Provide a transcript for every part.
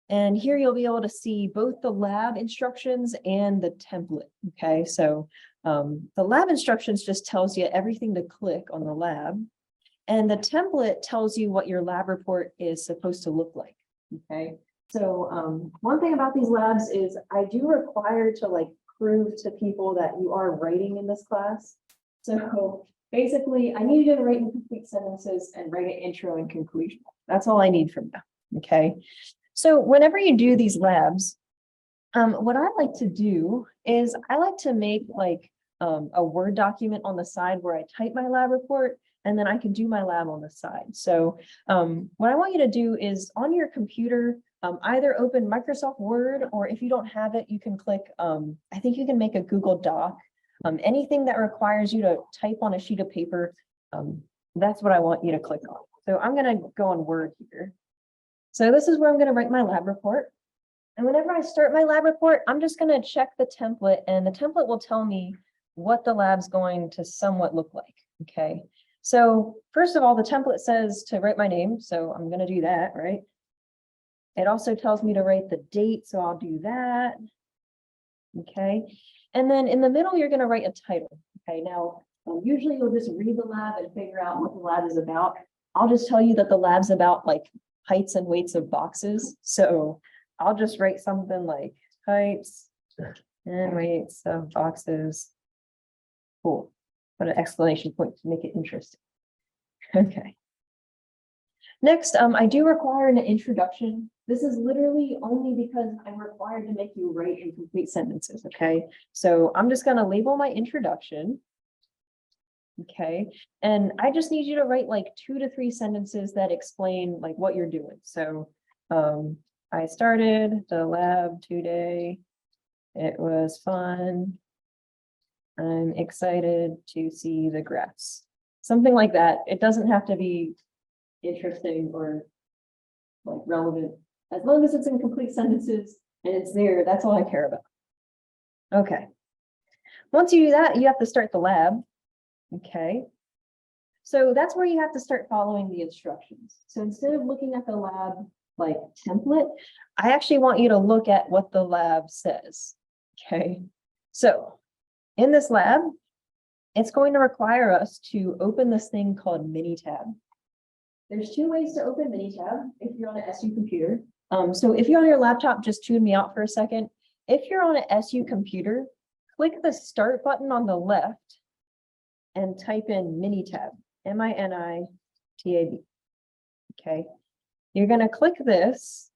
And here you'll be able to see both the lab instructions and the template. Okay, so the lab instructions just tells you everything to click on the lab. And the template tells you what your lab report is supposed to look like. Okay, so one thing about these labs is I do require to like prove to people that you are writing in this class. So basically, I need you to write in complete sentences and write an intro and conclusion. That's all I need from you. Okay. So whenever you do these labs, what I like to do is I like to make like a Word document on the side where I type my lab report, and then I can do my lab on the side. So what I want you to do is on your computer, either open Microsoft Word, or if you don't have it, you can click, I think you can make a Google Doc. Anything that requires you to type on a sheet of paper, that's what I want you to click on. So I'm going to go on Word here. So this is where I'm going to write my lab report. And whenever I start my lab report, I'm just going to check the template, and the template will tell me what the lab's going to somewhat look like. Okay. So first of all, the template says to write my name. So I'm going to do that, right? It also tells me to write the date. So I'll do that. Okay. And then in the middle, you're going to write a title. Okay. Now, usually you'll just read the lab and figure out what the lab is about. I'll just tell you that the lab's about like heights and weights of boxes. So I'll just write something like heights and weights of boxes. Cool. Put an exclamation point to make it interesting. Okay. Next, I do require an introduction. This is literally only because I'm required to make you write in complete sentences. Okay. So I'm just going to label my introduction. Okay. And I just need you to write like 2 to 3 sentences that explain like what you're doing. So I started the lab today. It was fun. I'm excited to see the graphs. Something like that. It doesn't have to be interesting or like relevant. As long as it's in complete sentences and it's there, that's all I care about. Okay. Once you do that, you have to start the lab. Okay. So that's where you have to start following the instructions. So instead of looking at the lab like template, I actually want you to look at what the lab says. Okay. So in this lab, it's going to require us to open this thing called Minitab. There's 2 ways to open Minitab if you're on an SU computer. So if you're on your laptop, just tune me out for a second. If you're on an SU computer, click the start button on the left and type in Minitab, M-I-N-I-T-A-B. Okay. You're going to click this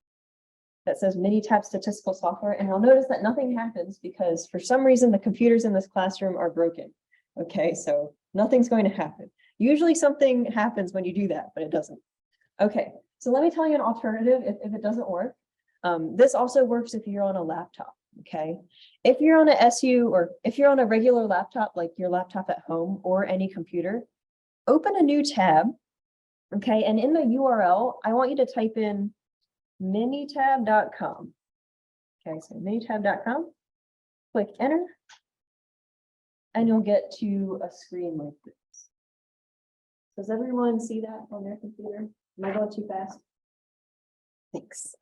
that says Minitab statistical software, and you'll notice that nothing happens because for some reason the computers in this classroom are broken. Okay, so nothing's going to happen. Usually something happens when you do that, but it doesn't. Okay, so let me tell you an alternative if it doesn't work. This also works if you're on a laptop. Okay, if you're on a SU or if you're on a regular laptop, like your laptop at home or any computer, open a new tab. Okay, and in the URL, I want you to type in minitab.com. Okay, so minitab.com, click enter, and you'll get to a screen like this. Does everyone see that on their computer? Am I going too fast? Thanks.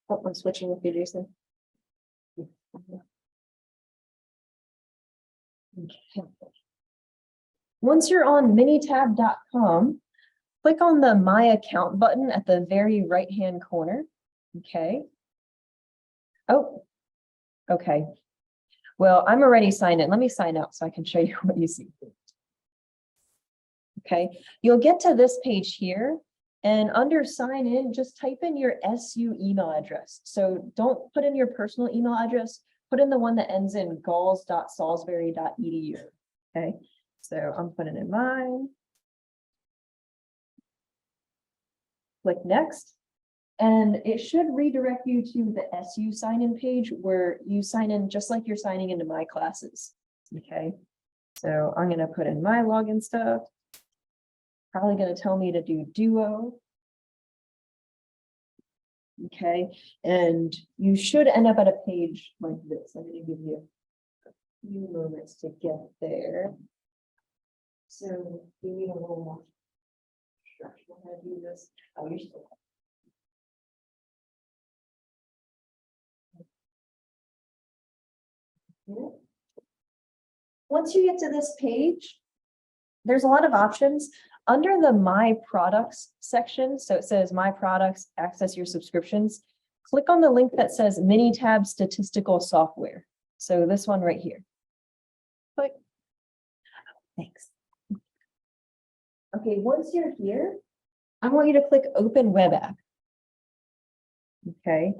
Oh, I'm switching with you, Jason. Okay. Once you're on minitab.com, click on the My Account button at the very right-hand corner. Okay. Oh, okay. Well, I'm already signed in. Let me sign out so I can show you what you see. Okay. You'll get to this page here, and under sign in, just type in your SU email address. So don't put in your personal email address, put in the one that ends in galls.salisbury.edu. Okay. So I'm putting in mine. Click next, and it should redirect you to the SU sign-in page where you sign in just like you're signing into my classes. Okay, so I'm going to put in my login stuff. Probably going to tell me to do Duo. Okay, and you should end up at a page like this. I'm going to give you a few moments to get there. So you need a little more instruction on how to do this. Oh, you're still Once you get to this page, there's a lot of options. Under the My Products section, so it says My Products, access your subscriptions. Click on the link that says Minitab Statistical Software. So this one right here. Click. Thanks. Okay, once you're here, I want you to click Open Web App. Okay,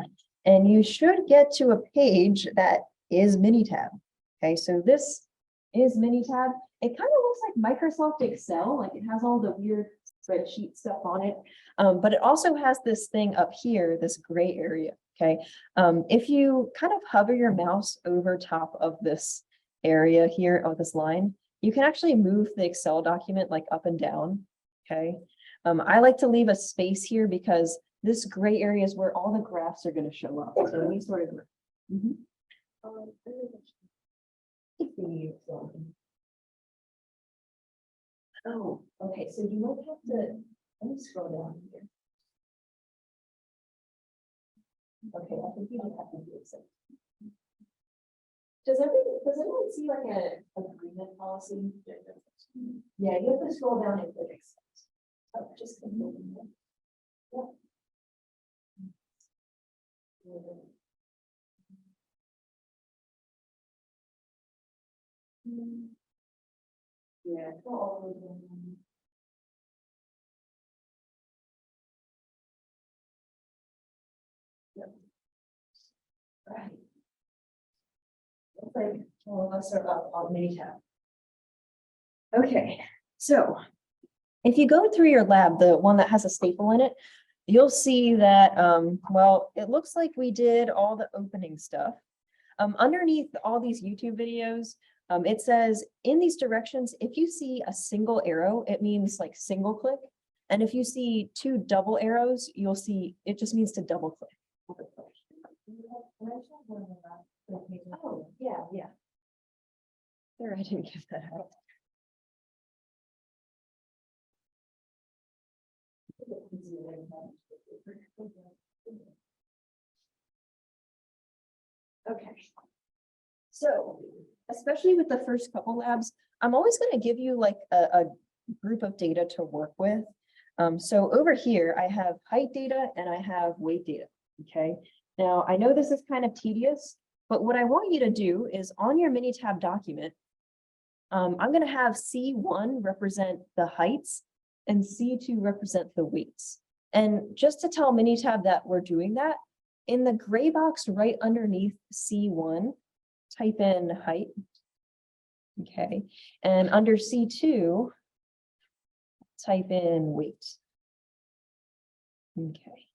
and you should get to a page that is Minitab. Okay, so this is Minitab. It kind of looks like Microsoft Excel, like it has all the weird spreadsheet stuff on it, but it also has this thing up here, this gray area. Okay, if you kind of hover your mouse over top of this area here, of this line, you can actually move the Excel document like up and down. Okay, I like to leave a space here because this gray area is where all the graphs are going to show up. So we sort of. Oh, okay. So you might have to. Let me scroll down here. Okay, I think you don't have to do it. Does anyone see like an agreement policy? Yeah, you have to scroll down and click accept. Oh, just click open there. Yeah, go all the way down. Yep. Right. Looks like all of us are up on Minitab. Okay, so if you go through your lab, the one that has a staple in it, you'll see that, well, it looks like we did all the opening stuff. Underneath all these YouTube videos, it says in these directions, if you see a single arrow, it means like single click. And if you see two double arrows, you'll see, it just means to double click. Oh, yeah. There, I didn't give that out. Okay. So, especially with the first couple labs, I'm always going to give you like a group of data to work with. So over here, I have height data and I have weight data. Okay. Now, I know this is kind of tedious, but what I want you to do is on your Minitab document, I'm going to have C1 represent the heights and C2 represent the weights. And just to tell Minitab that we're doing that, in the gray box right underneath C1, type in height. Okay. And under C2, type in weight. Okay.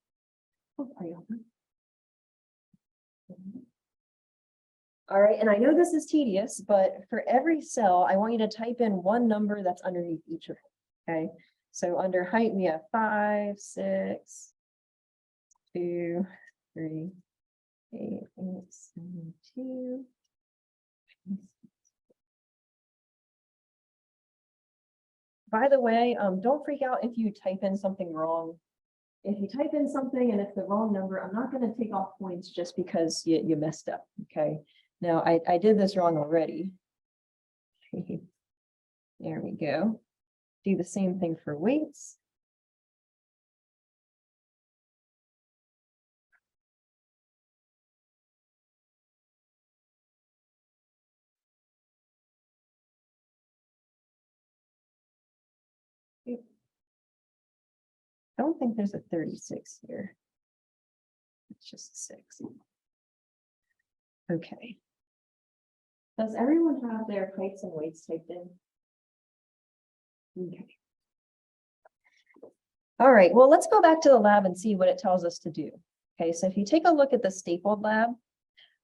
All right, and I know this is tedious, but for every cell, I want you to type in one number that's underneath each of them. Okay, so under height, we have 5, 6, 2, 3, 8, 8, 7, 2. By the way, don't freak out if you type in something wrong. If you type in something and it's the wrong number, I'm not going to take off points just because you messed up. Okay. Now I did this wrong already. There we go. Do the same thing for weights. I don't think there's a 36 here. It's just 6. Okay. Does everyone have their heights and weights typed in? Okay. All right, well, let's go back to the lab and see what it tells us to do. Okay, so if you take a look at the stapled lab,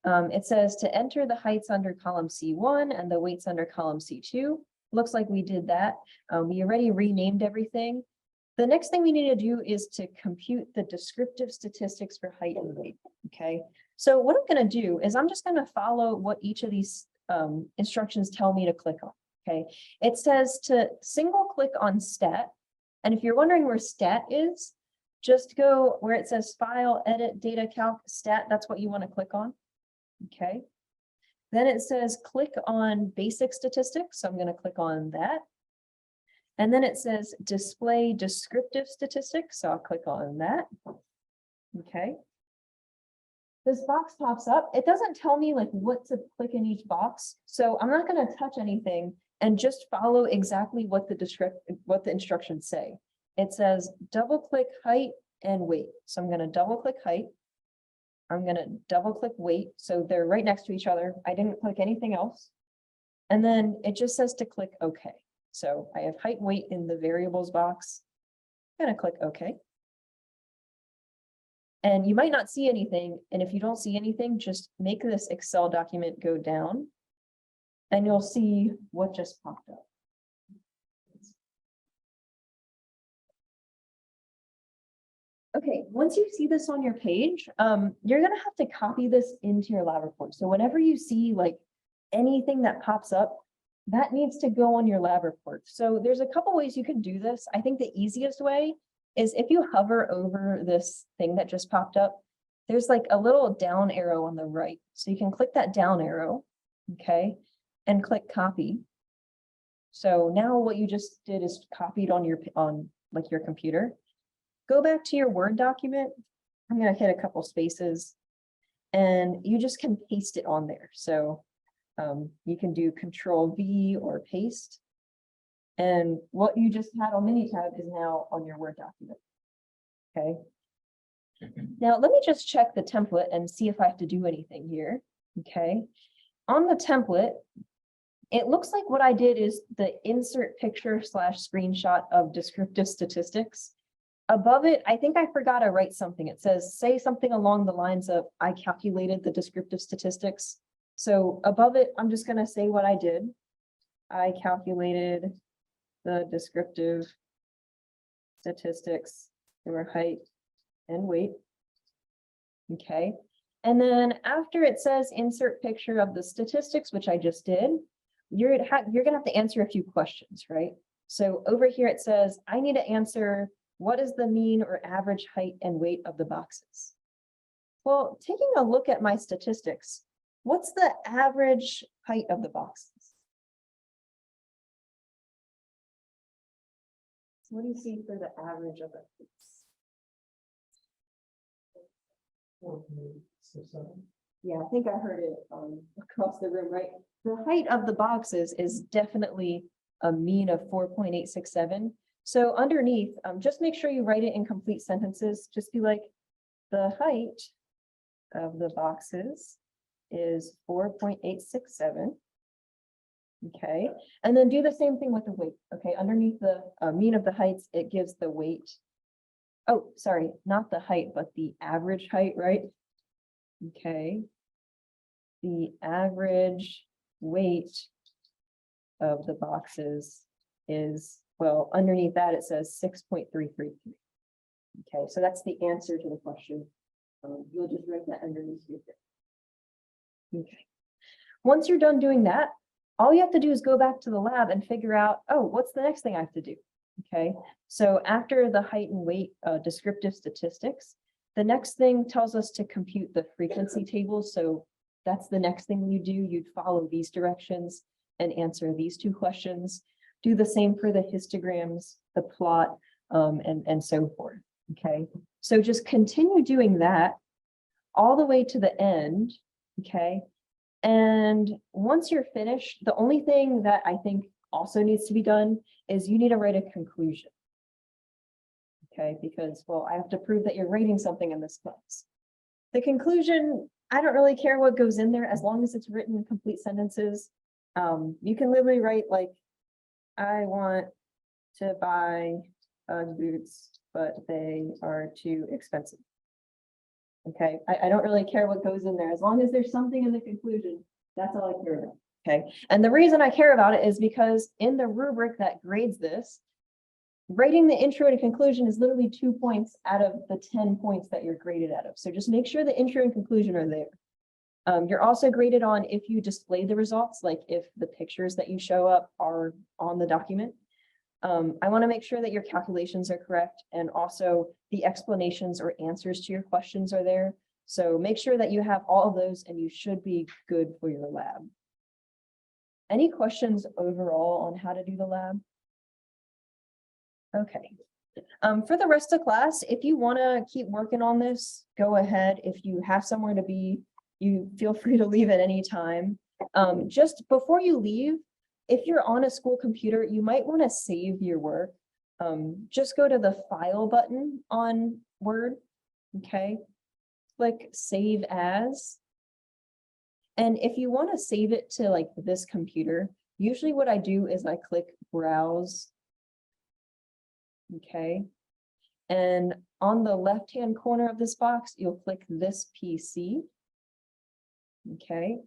it says to enter the heights under column C1 and the weights under column C2. Looks like we did that. We already renamed everything. The next thing we need to do is to compute the descriptive statistics for height and weight. Okay, so what I'm going to do is I'm just going to follow what each of these instructions tell me to click on. Okay, it says to single click on stat. And if you're wondering where stat is, just go where it says file, edit, data calc, stat. That's what you want to click on. Okay. Then it says click on basic statistics. So I'm going to click on that. And then it says display descriptive statistics. So I'll click on that. Okay. This box pops up. It doesn't tell me like what to click in each box. So I'm not going to touch anything and just follow exactly what the instructions say. It says double click height and weight. So I'm going to double click height. I'm going to double click weight. So they're right next to each other. I didn't click anything else. And then it just says to click OK. So I have height and weight in the variables box. I'm going to click OK. And you might not see anything. And if you don't see anything, just make this Excel document go down and you'll see what just popped up. Okay, once you see this on your page, you're gonna have to copy this into your lab report. So whenever you see like anything that pops up, that needs to go on your lab report. So there's a couple ways you can do this. I think the easiest way is if you hover over this thing that just popped up, there's like a little down arrow on the right. So you can click that down arrow, okay, and click copy. So now what you just did is copied on your computer. Go back to your Word document. I'm going to hit a couple spaces and you just can paste it on there. So you can do Control V or paste. And what you just had on Minitab is now on your Word document. Okay. Now let me just check the template and see if I have to do anything here. Okay. On the template, it looks like what I did is the insert picture / screenshot of descriptive statistics. Above it, I think I forgot to write something. It says, say something along the lines of, I calculated the descriptive statistics. So above it, I'm just going to say what I did. I calculated the descriptive statistics for height and weight. Okay. And then after it says insert picture of the statistics, which I just did, you're going to have to answer a few questions, right? So over here it says, I need to answer, what is the mean or average height and weight of the boxes? Well, taking a look at my statistics, what's the average height of the boxes? So what do you see for the average of the heights? Yeah, I think I heard it across the room, right? The height of the boxes is definitely a mean of 4.867. So underneath, just make sure you write it in complete sentences. Just be like, the height of the boxes is 4.867. Okay, and then do the same thing with the weight. Okay, underneath the mean of the heights, it gives the weight. Oh, sorry, not the height, but the average height, right? Okay, the average weight of the boxes is, well, underneath that it says 6.333. Okay, so that's the answer to the question. You'll just write that underneath your thing. Okay. Once you're done doing that, all you have to do is go back to the lab and figure out, oh, what's the next thing I have to do? Okay, so after the height and weight descriptive statistics, the next thing tells us to compute the frequency table. So that's the next thing you do. You'd follow these directions and answer these two questions. Do the same for the histograms, the plot, and so forth. Okay, so just continue doing that all the way to the end. Okay, and once you're finished, the only thing that I think also needs to be done is you need to write a conclusion. Okay, because, well, I have to prove that you're rating something in this class. The conclusion, I don't really care what goes in there as long as it's written in complete sentences. You can literally write like, I want to buy boots, but they are too expensive. Okay, I don't really care what goes in there. As long as there's something in the conclusion, that's all I care about. Okay, and the reason I care about it is because in the rubric that grades this, writing the intro to conclusion is literally 2 points out of the 10 points that you're graded out of. So just make sure the intro and conclusion are there. You're also graded on if you display the results, like if the pictures that you show up are on the document. I want to make sure that your calculations are correct and also the explanations or answers to your questions are there. So make sure that you have all of those and you should be good for your lab. Any questions overall on how to do the lab? Okay. For the rest of class, if you want to keep working on this, go ahead. If you have somewhere to be, you feel free to leave at any time. Just before you leave, if you're on a school computer, you might want to save your work. Just go to the File button on Word, okay? Click Save As. And if you want to save it to like this computer, usually what I do is I click Browse. Okay. And on the left-hand corner of this box, you'll click this PC. Okay.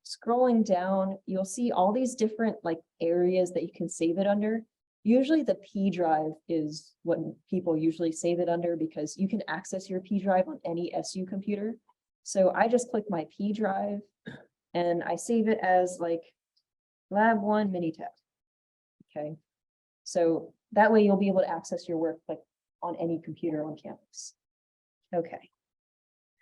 Scrolling down, you'll see all these different like areas that you can save it under. Usually the P drive is what people usually save it under because you can access your P drive on any SU computer. So I just click my P drive and I save it as like Lab 1 Minitab. Okay. So that way you'll be able to access your work like on any computer on campus. Okay.